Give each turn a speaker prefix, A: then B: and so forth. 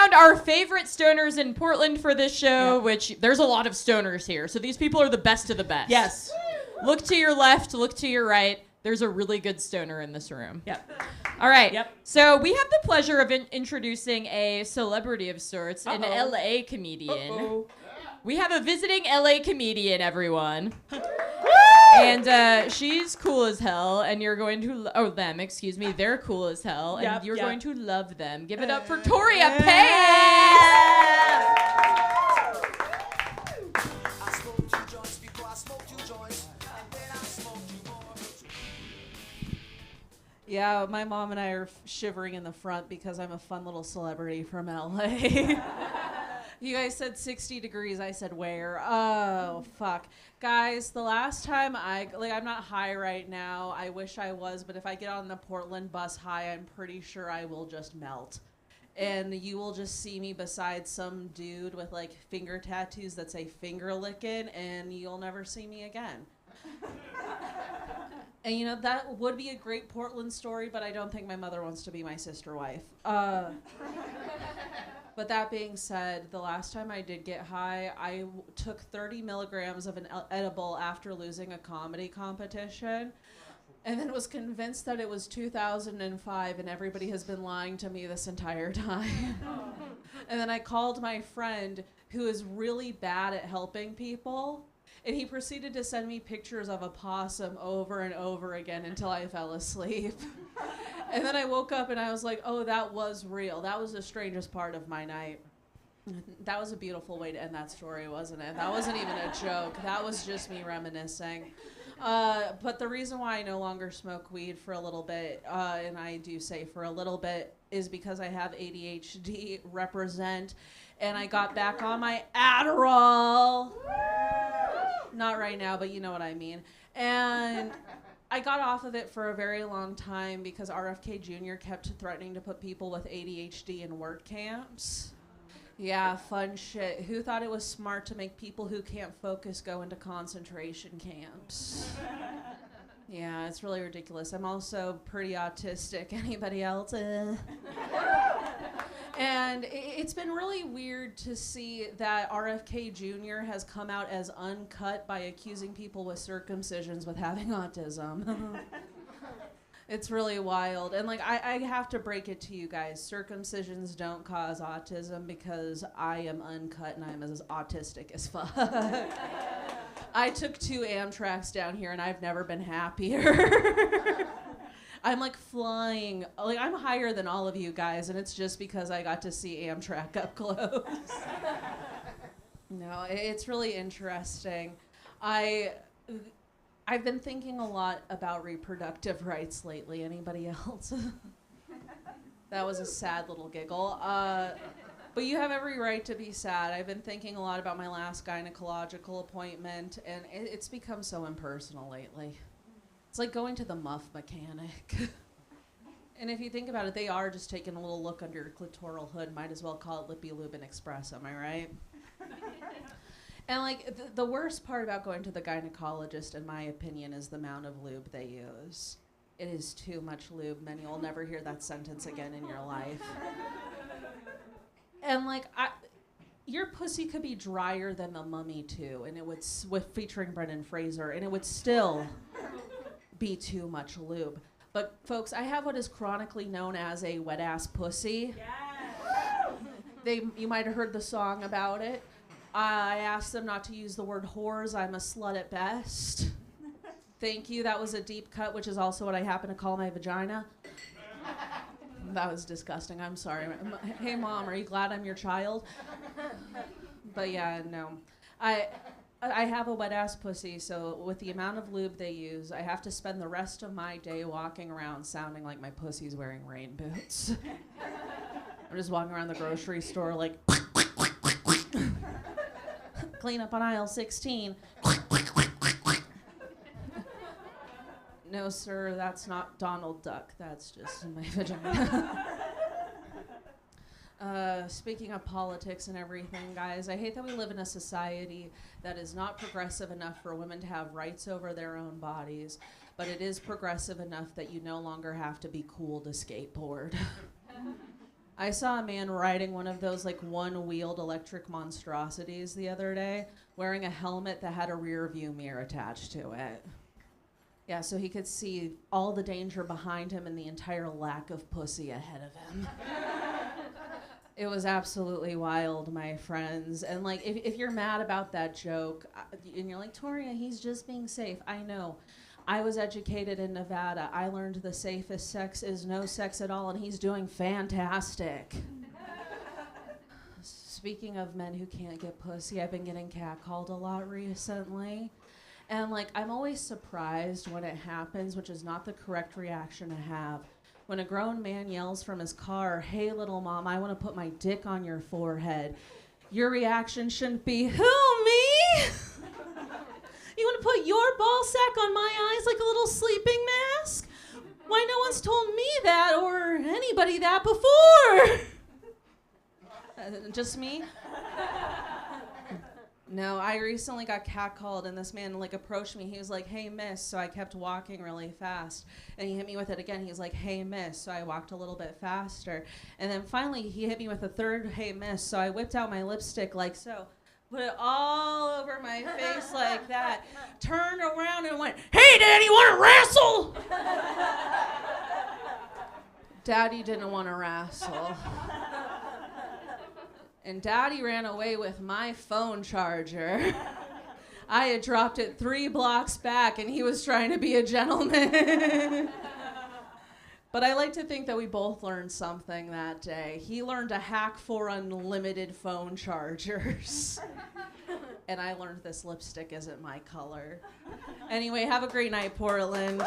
A: found our favorite stoners in Portland for this show, which there's a lot of stoners here. So these people are the best of the best.
B: Yes.
A: Look to your left, look to your right. There's a really good stoner in this room.
B: Yep.
A: All right.
B: Yep.
A: So we have the pleasure of introducing a celebrity of sorts, an LA comedian.
B: Uh-oh.
A: We have a visiting LA comedian, everyone. And she's cool as hell, and you're going to they're cool as hell, and you're going to love them. Give it up for Torria Pace!
C: Yeah, my mom and I are shivering in the front because I'm a fun little celebrity from LA. You guys said 60 degrees. I said where? Oh, fuck. Guys, the last time I'm not high right now. I wish I was, but if I get on the Portland bus high, I'm pretty sure I will just melt. And you will just see me beside some dude with like finger tattoos that say finger licking, and you'll never see me again. And you know, that would be a great Portland story, but I don't think my mother wants to be my sister wife. But that being said, the last time I did get high, I took 30 milligrams of an edible after losing a comedy competition, and then was convinced that it was 2005 and everybody has been lying to me this entire time. And then I called my friend who is really bad at helping people, and he proceeded to send me pictures of a possum over and over again until I fell asleep. And then I woke up and I was like, oh, that was real. That was the strangest part of my night. That was a beautiful way to end that story, wasn't it? That wasn't even a joke. That was just me reminiscing. But the reason why I no longer smoke weed for a little bit, and I do say for a little bit, is because I have ADHD represent, and I got back on my Adderall. Not right now, but you know what I mean. And I got off of it for a very long time because RFK Jr. kept threatening to put people with ADHD in work camps. Yeah, fun shit. Who thought it was smart to make people who can't focus go into concentration camps? Yeah, it's really ridiculous. I'm also pretty autistic. Anybody else? And it's been really weird to see that RFK Jr. has come out as uncut by accusing people with circumcisions with having autism. It's really wild. And like, I have to break it to you guys. Circumcisions don't cause autism because I am uncut and I'm as autistic as fuck. I took 2 Amtraks down here and I've never been happier. I'm like flying, like I'm higher than all of you guys, and it's just because I got to see Amtrak up close. No, it's really interesting. I've been thinking a lot about reproductive rights lately. Anybody else? That was a sad little giggle. But you have every right to be sad. I've been thinking a lot about my last gynecological appointment, and it's become so impersonal lately. It's like going to the muff mechanic. And if you think about it, they are just taking a little look under your clitoral hood. Might as well call it Lippy Lube and Express, am I right? And like the worst part about going to the gynecologist, in my opinion, is the amount of lube they use. It is too much lube, and you'll never hear that sentence again in your life. And like, your pussy could be drier than the Mummy too, and it would featuring Brendan Fraser, and it would still be too much lube. But folks, I have what is chronically known as a wet ass pussy. Yes. You might have heard the song about it. I asked them not to use the word whores. I'm a slut at best. Thank you. That was a deep cut, which is also what I happen to call my vagina. That was disgusting. I'm sorry. Hey, Mom, are you glad I'm your child? But yeah, no. I have a wet-ass pussy, so with the amount of lube they use, I have to spend the rest of my day walking around sounding like my pussy's wearing rain boots. I'm just walking around the grocery store like, clean up on aisle 16. No, sir, that's not Donald Duck. That's just my vagina. Speaking of politics and everything, guys, I hate that we live in a society that is not progressive enough for women to have rights over their own bodies, but it is progressive enough that you no longer have to be cool to skateboard. I saw a man riding one of those like one-wheeled electric monstrosities the other day, wearing a helmet that had a rear view mirror attached to it. Yeah, so he could see all the danger behind him and the entire lack of pussy ahead of him. It was absolutely wild, my friends. And like, if you're mad about that joke, and you're like, Torria, he's just being safe. I know. I was educated in Nevada. I learned the safest sex is no sex at all, and he's doing fantastic. Speaking of men who can't get pussy, I've been getting catcalled a lot recently. And like, I'm always surprised when it happens, which is not the correct reaction to have. When a grown man yells from his car, hey little mom, I want to put my dick on your forehead. Your reaction shouldn't be, who, me? You want to put your ball sack on my eyes like a little sleeping mask? Why no one's told me that or anybody that before? Just me? No, I recently got catcalled and this man like approached me. He was like, hey miss, so I kept walking really fast. And he hit me with it again. He was like, hey miss, so I walked a little bit faster. And then finally he hit me with a third hey miss, so I whipped out my lipstick like so. Put it all over my face like that. Turned around and went, hey, Daddy, want to wrestle? Daddy didn't want to wrestle. And Daddy ran away with my phone charger. I had dropped it 3 blocks back, and he was trying to be a gentleman. But I like to think that we both learned something that day. He learned a hack for unlimited phone chargers. And I learned this lipstick isn't my color. Anyway, have a great night, Portland.